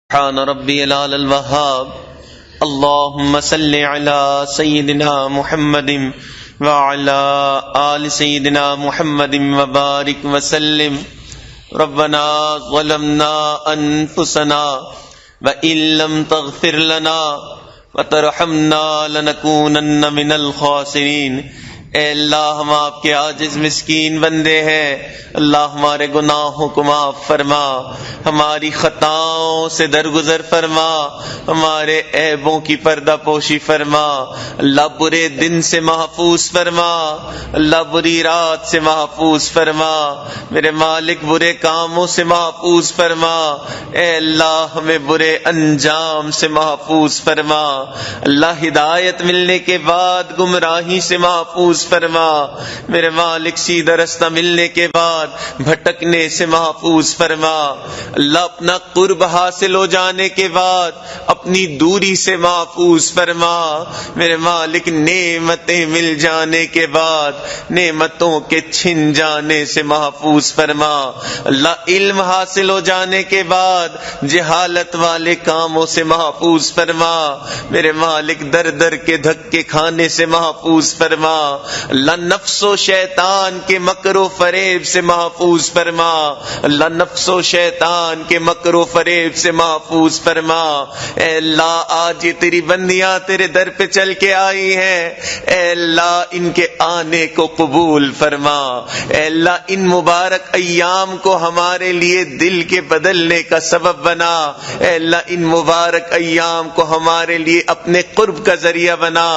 سبحان ربي الأعلى الوهاب. اللهم صل على سيدنا محمد وعلى آل سيدنا محمد وبارك وسلم. ربنا ظلمنا أنفسنا وإن لم تغفر لنا وترحمنا لنكونن من الخاسرين. اے اللہ ہم آپ کے عاجز مسکین بندے ہیں. اللہ ہمارے گناہوں کو معاف فرما، ہماری خطاؤں سے درگزر فرما، ہمارے عیبوں کی پردہ پوشی فرما. اللہ برے دن سے محفوظ فرما، اللہ بری رات سے محفوظ فرما، میرے مالک برے کاموں سے محفوظ فرما. اے اللہ ہمیں برے انجام سے محفوظ فرما. اللہ ہدایت ملنے کے بعد گمراہی سے محفوظ فرما. میرے مالک سیدھا رستہ ملنے کے بعد بھٹکنے سے محفوظ فرما. اللہ اپنا قرب حاصل ہو جانے کے بعد اپنی دوری سے محفوظ فرما. میرے مالک نعمتیں مل جانے کے بعد نعمتوں کے چھن جانے سے محفوظ فرما. اللہ علم حاصل ہو جانے کے بعد جہالت والے کاموں سے محفوظ فرما. میرے مالک در در کے دھکے کھانے سے محفوظ فرما. اللہ نفس و شیطان کے مکر و فریب سے محفوظ فرما. اللہ نفس و شیطان کے مکر و فریب سے محفوظ فرما. اے اللہ آج یہ تیری بندیاں تیرے در پہ چل کے آئی ہیں، اے اللہ ان کے آنے کو قبول فرما. اے اللہ ان مبارک ایام کو ہمارے لیے دل کے بدلنے کا سبب بنا. اے اللہ ان مبارک ایام کو ہمارے لیے اپنے قرب کا ذریعہ بنا.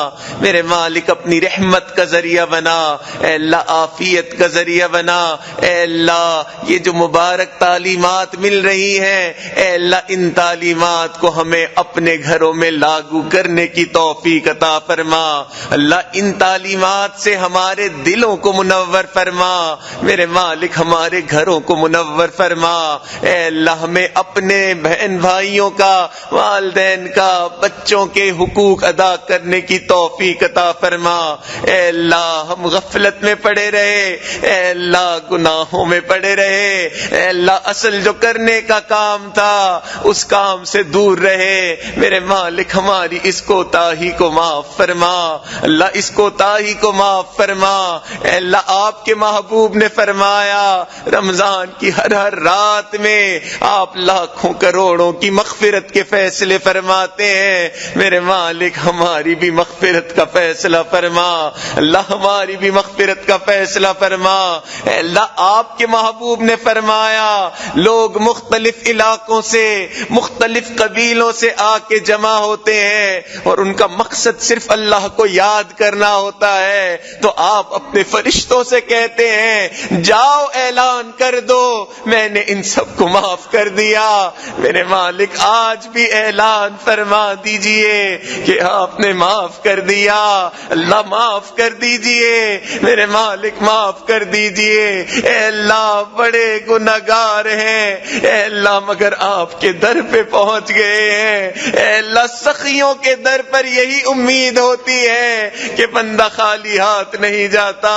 میرے مالک اپنی رحمت کا ذریعہ بنا. اے اللہ عافیت کا ذریعہ بنا. اے اللہ یہ جو مبارک تعلیمات مل رہی ہیں، اے اللہ ان تعلیمات کو ہمیں اپنے گھروں میں لاگو کرنے کی توفیق عطا فرما. اللہ ان تعلیمات سے ہمارے دلوں کو منور فرما. میرے مالک ہمارے گھروں کو منور فرما. اے اللہ ہمیں اپنے بہن بھائیوں کا، والدین کا، بچوں کے حقوق ادا کرنے کی توفیق عطا فرما. اے اللہ ہم غفلت میں پڑے رہے، اے اللہ گناہوں میں پڑے رہے، اے اللہ اصل جو کرنے کا کام تھا اس کام سے دور رہے. میرے مالک ہماری اس کوتاہی کو معاف فرما. اللہ اس کوتاہی کو معاف فرما. اے اللہ آپ کے محبوب نے فرمایا رمضان کی ہر رات میں آپ لاکھوں کروڑوں کی مغفرت کے فیصلے فرماتے ہیں. میرے مالک ہماری بھی مغفرت کا فیصلہ فرما. اللہ ہماری بھی مغفرت کا فیصلہ فرما. اے اللہ آپ کے محبوب نے فرمایا لوگ مختلف علاقوں سے، مختلف قبیلوں سے آ کے جمع ہوتے ہیں اور ان کا مقصد صرف اللہ کو یاد کرنا ہوتا ہے. تو آپ اپنے فرشتوں سے کہتے ہیں جاؤ اعلان کر دو میں نے ان سب کو معاف کر دیا. میرے مالک آج بھی اعلان فرما دیجئے کہ آپ نے معاف کر دیا. اللہ معاف کر دیجئے، میرے مالک معاف کر دیجئے. اے اللہ بڑے گناہگار ہیں، اے اللہ مگر آپ کے در پہ پہنچ گئے ہیں. اے اللہ سخیوں کے در پر یہی امید ہوتی ہے کہ بندہ خالی ہاتھ نہیں جاتا.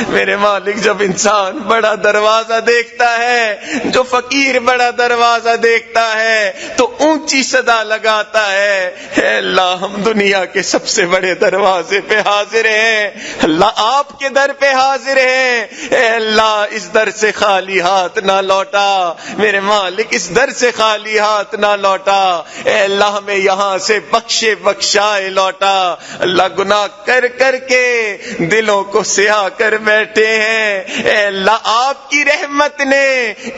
میرے مالک جب انسان بڑا دروازہ دیکھتا ہے، جو فقیر بڑا دروازہ دیکھتا ہے تو اونچی صدا لگاتا ہے اے اللہ ہم دنیا کے سب سے بڑے دروازے پہ حاضر ہیں. اللہ آپ کے در پہ حاضر ہیں. اے اللہ اس در سے خالی ہاتھ نہ لوٹا. میرے مالک اس در سے خالی ہاتھ نہ لوٹا. اے اللہ ہمیں یہاں سے بخشے بخشائے لوٹا. اللہ گناہ کر کر کے دلوں کو سیاہ کر بیٹھے ہیں. اے اللہ آپ کی رحمت نے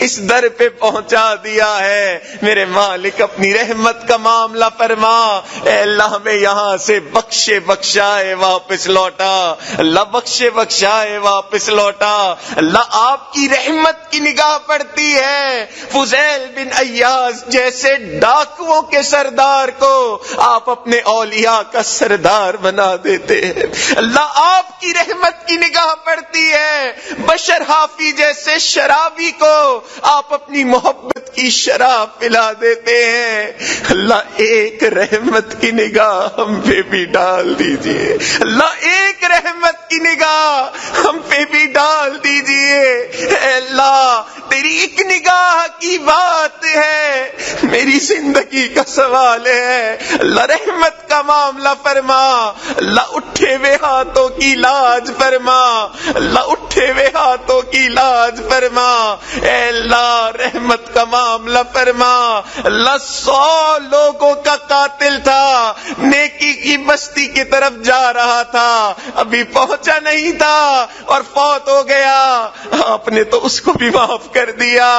اس در پہ پہنچا دیا ہے. میرے مالک اپنی رحمت کا معاملہ فرما. اے اللہ ہمیں یہاں سے بخشے بخشائے واپس لوٹا. اللہ بخشے بخشائے واپس لوٹا. اللہ آپ کی رحمت کی نگاہ پڑتی ہے. فضیل بن ایاز جیسے ڈاکوؤں کے سردار کو آپ اپنے اولیاء کا سردار بنا دیتے ہیں. اللہ آپ کی رحمت کی نگاہ پڑتی ہے. بشر حافی جیسے شرابی کو آپ اپنی محبت کی شراب پلا دیتے ہیں. اللہ ایک رحمت کی نگاہ ہم پہ بھی ڈال دیجئے، اللہ ایک رحمت کی نگاہ ہم پہ بھی ڈال دیجئے۔ اے اللہ تیری ایک نگاہ کی بات ہے، میری زندگی کا سوال ہے، اللہ رحمت کا معاملہ فرما، اللہ اٹھے ہوئے ہاتھوں کی لاج فرما، اللہ اٹھے ہوئے ہاتھوں کی لاج فرما، اے اللہ رحمت کا معاملہ فرما۔ اللہ 100 لوگوں کا قاتل تھا، نیکی کی بستی کی طرف جا رہا تھا، ابھی پہنچا نہیں تھا اور فوت ہو گیا، آپ نے تو اس کو بھی معاف کر دیا۔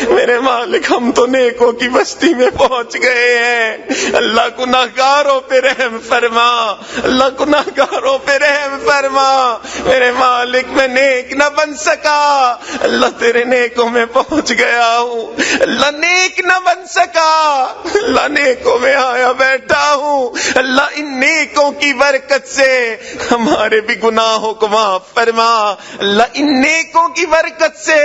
میرے مالک ہم تو نیکوں کی بستی میں پہنچ گئے ہیں، اللہ گناہگاروں پہ رحم فرما، اللہ گناہگاروں پہ رحم فرما۔ میرے مالک میں نیک نہ بن سکا، اللہ تیرے نیکوں میں پہنچ گیا ہوں، اللہ نیک نہ بن سکا، اللہ نیکوں میں آیا بیٹھا ہوں، اللہ ان نیکوں کی برکت سے ہمارے بھی گناہوں کو معاف فرما، اللہ ان نیکوں کی برکت سے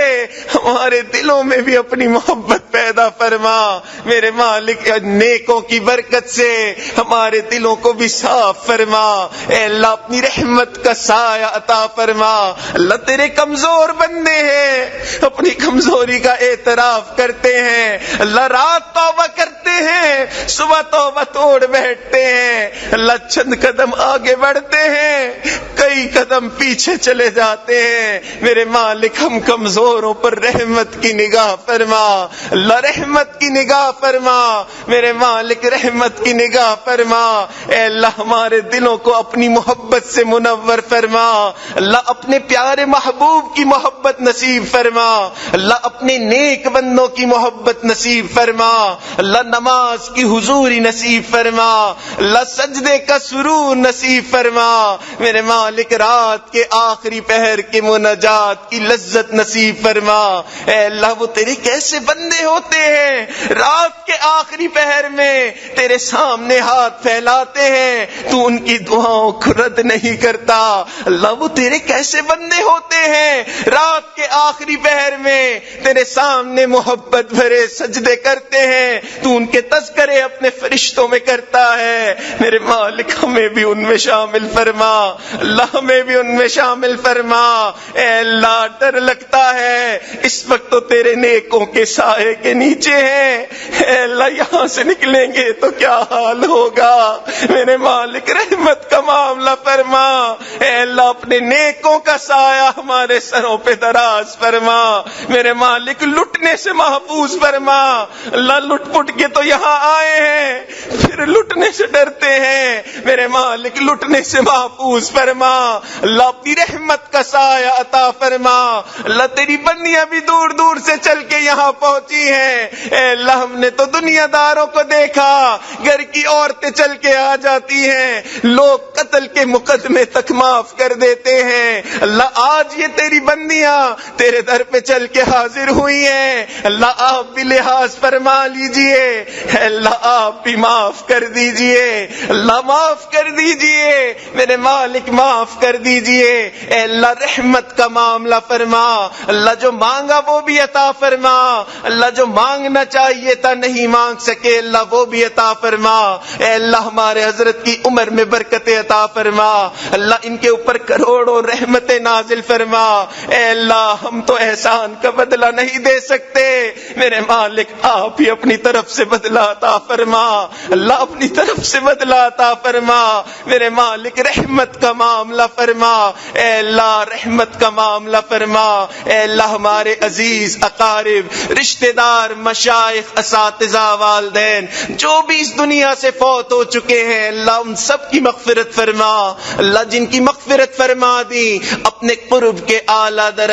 ہمارے دلوں میں بھی اپنی محبت پیدا فرما۔ میرے مالک نیکوں کی برکت سے ہمارے دلوں کو بھی صاف فرما، اے اللہ اپنی رحمت کا سایہ عطا فرما۔ اللہ تیرے کمزور بندے ہیں، اپنی کمزوری کا اعتراف کرتے ہیں، اللہ رات توبہ کرتے ہیں، صبح توبہ توڑ بیٹھتے ہیں، اللہ چند قدم آگے بڑھتے ہیں، کئی قدم پیچھے چلے جاتے ہیں۔ میرے مالک ہم کمزوروں پر رحمت کی نگاہ فرما، اللہ رحمت کی نگاہ فرما، میرے مالک رحمت کی نگاہ فرما۔ اے اللہ ہمارے دلوں کو اپنی محبت سے منور فرما، اللہ اپنے پیارے محبوب کی محبت نصیب فرما، اللہ اپنے نیک بندوں کی محبت نصیب فرما، اللہ نماز کی حضوری نصیب فرما، اللہ سجدے کا سرور نصیب فرما، میرے مالک رات کے آخری پہر کے مناجات کی لذت نصیب فرما۔ اے اللہ وہ تیرے کیسے بندے ہوتے ہیں، رات کے آخری پہر میں تیرے سامنے ہاتھ پھیلاتے ہیں، تو ان کی دعاؤں کو رد نہیں کرتا۔ اللہ وہ تیرے کیسے بندے ہوتے ہیں، رات کے آخری پہر میں تیرے سامنے محبت بھرے سجدے کرتے ہیں، تو ان کے تذکرے اپنے فرشتوں میں کرتا ہے۔ میرے مالک ہمیں بھی ان میں شامل فرما، اللہ ہمیں بھی ان میں شامل فرما۔ اے اللہ ڈر لگتا ہے اس وقت تو تیرے نیکوں کے سائے کے نیچے ہیں، اے اللہ یہاں سے نکلیں گے تو کیا حال ہوگا۔ میرے مالک رحمت کا معاملہ فرما، اے اللہ اپنے نیکوں کا سایہ ہمارے سروں پہ دراز فرما، میرے مالک لٹنے سے محفوظ فرما۔ اللہ لٹ پٹ کے تو یہاں آئے ہیں پھر لٹنے سے ڈرتے ہیں، میرے مالک لٹنے سے محفوظ فرما، اللہ اپنی رحمت کا سایہ عطا فرما۔ اللہ تیری بندیاں بھی دور دور سے چل کے یہاں پہنچی ہیں، اے اللہ ہم نے تو دنیا داروں کو دیکھا، گھر کی عورتیں چل کے آ جاتی ہیں، لوگ قتل کے مقدمے تک معاف کر دیتے ہیں۔ اللہ آج یہ تیری بندیاں تیرے در پہ چل کے حاضر ہوئی ہیں، اللہ آپ بھی لحاظ فرما لیجئے، اے اللہ آپ بھی معاف کر دیجئے، اللہ معاف کر دیجئے، میرے مالک معاف کر دیجئے۔ اے اللہ رحمت کا معاملہ فرما، اللہ جو مانگا وہ بھی عطا فرما، اللہ جو مانگنا چاہیے تھا نہیں مانگ سکے اللہ وہ بھی عطا فرما۔ اے اللہ ہمارے حضرت کی عمر میں برکت عطا فرما، اللہ ان کے اوپر کروڑوں رحمتیں نازل فرما۔ اے اللہ ہم تو احسان کا بدلہ نہیں دے سکتے، میرے مالک آپ ہی اپنی طرف سے بدلہ عطا فرما، اللہ اپنی طرف سے بدلہ عطا فرما، میرے مالک رحمت کا معاملہ فرما، اے اللہ رحمت کا معاملہ فرما۔ اے اللہ ہمارے عزیز اقارب رشتہ دار مشائخ اساتذہ والدین جو بھی اس دنیا سے فوت ہو چکے ہیں اللہ ان سب کی مغفرت فرما، اللہ جن کی مغفرت فرما دی اپنے قرب کے اعلیٰ درجے